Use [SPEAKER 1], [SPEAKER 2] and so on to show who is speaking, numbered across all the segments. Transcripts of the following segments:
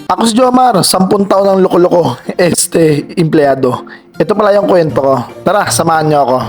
[SPEAKER 1] Ako si Jomar, 10 taon ng loko-loko, empleyado. Ito pala yung kwento ko. Tara, samahan niyo ako.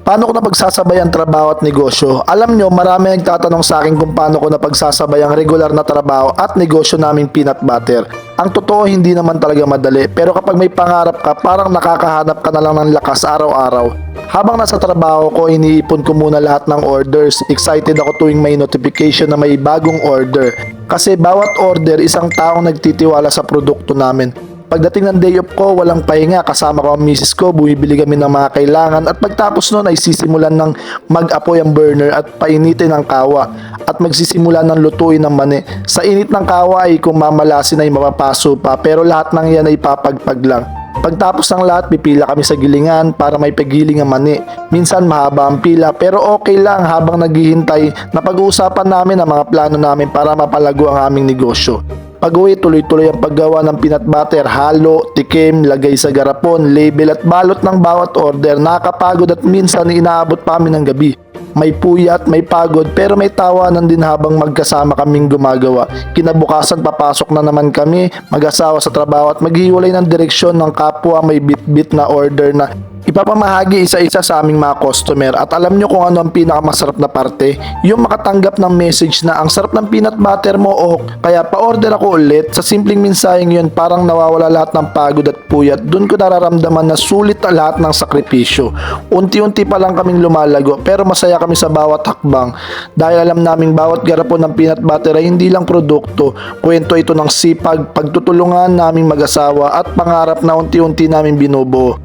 [SPEAKER 1] Paano ko napagsasabay ang trabaho at negosyo? Alam nyo, marami nagtatanong sa akin kung paano ko napagsasabay ang regular na trabaho at negosyo naming peanut butter. Ang totoo, hindi naman talaga madali. Pero kapag may pangarap ka, parang nakakahanap ka na lang ng lakas araw-araw. Habang nasa trabaho ko, iniipon ko muna lahat ng orders. Excited ako tuwing may notification na may bagong order. Kasi bawat order, isang taong nagtitiwala sa produkto namin. Pagdating ng day off ko, walang pahinga, kasama ko ang misis ko, bumibili kami ng mga kailangan at pagtapos nun ay sisimulan ng mag-apoy ang burner at painitin ang kawa at magsisimulan ng lutuin ng mani. Sa init ng kawa ay kung mamalasin ay mapapaso pa pero lahat ng yan ay papagpag lang. Pagtapos ng lahat, pipila kami sa gilingan para may pagiling ang mani. Minsan mahaba ang pila pero okay lang habang naghihintay na pag-uusapan namin ang mga plano namin para mapalago ang aming negosyo. Pag-uwi, tuloy-tuloy ang paggawa ng peanut butter, halo, tikim, lagay sa garapon, label at balot ng bawat order. Nakakapagod at minsan inaabot pa kami ng gabi. May puyat, may pagod pero may tawanan din habang magkasama kaming gumagawa. Kinabukasan papasok na naman kami, mag-asawa sa trabaho at maghiwalay ng direksyon ng kapwa may bit-bit na order na ipapamahagi isa-isa sa aming mga customer. At alam nyo kung ano ang pinakamasarap na parte? Yung makatanggap ng message na ang sarap ng peanut butter mo o kaya pa-order ako ulit. Sa simpleng mensaheng yun, parang nawawala lahat ng pagod at puyat. Doon ko nararamdaman na sulit na lahat ng sakripisyo. Unti-unti pa lang kaming lumalago pero masaya kami sa bawat hakbang. Dahil alam naming bawat garapon ng peanut butter ay hindi lang produkto. Kwento ito ng sipag, pagtutulungan naming mag-asawa at pangarap na unti-unti namin binubuo.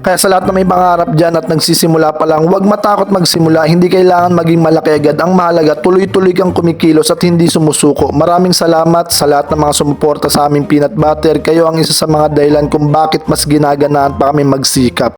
[SPEAKER 1] Kaya sa lahat na may pangarap dyan at nagsisimula pa lang, huwag matakot magsimula. Hindi kailangan maging malaki agad. Ang mahalaga, tuloy-tuloy kang kumikilos at hindi sumusuko. Maraming salamat sa lahat ng mga sumuporta sa aming peanut butter. Kayo ang isa sa mga dahilan kung bakit mas ginaganaan pa kami magsikap.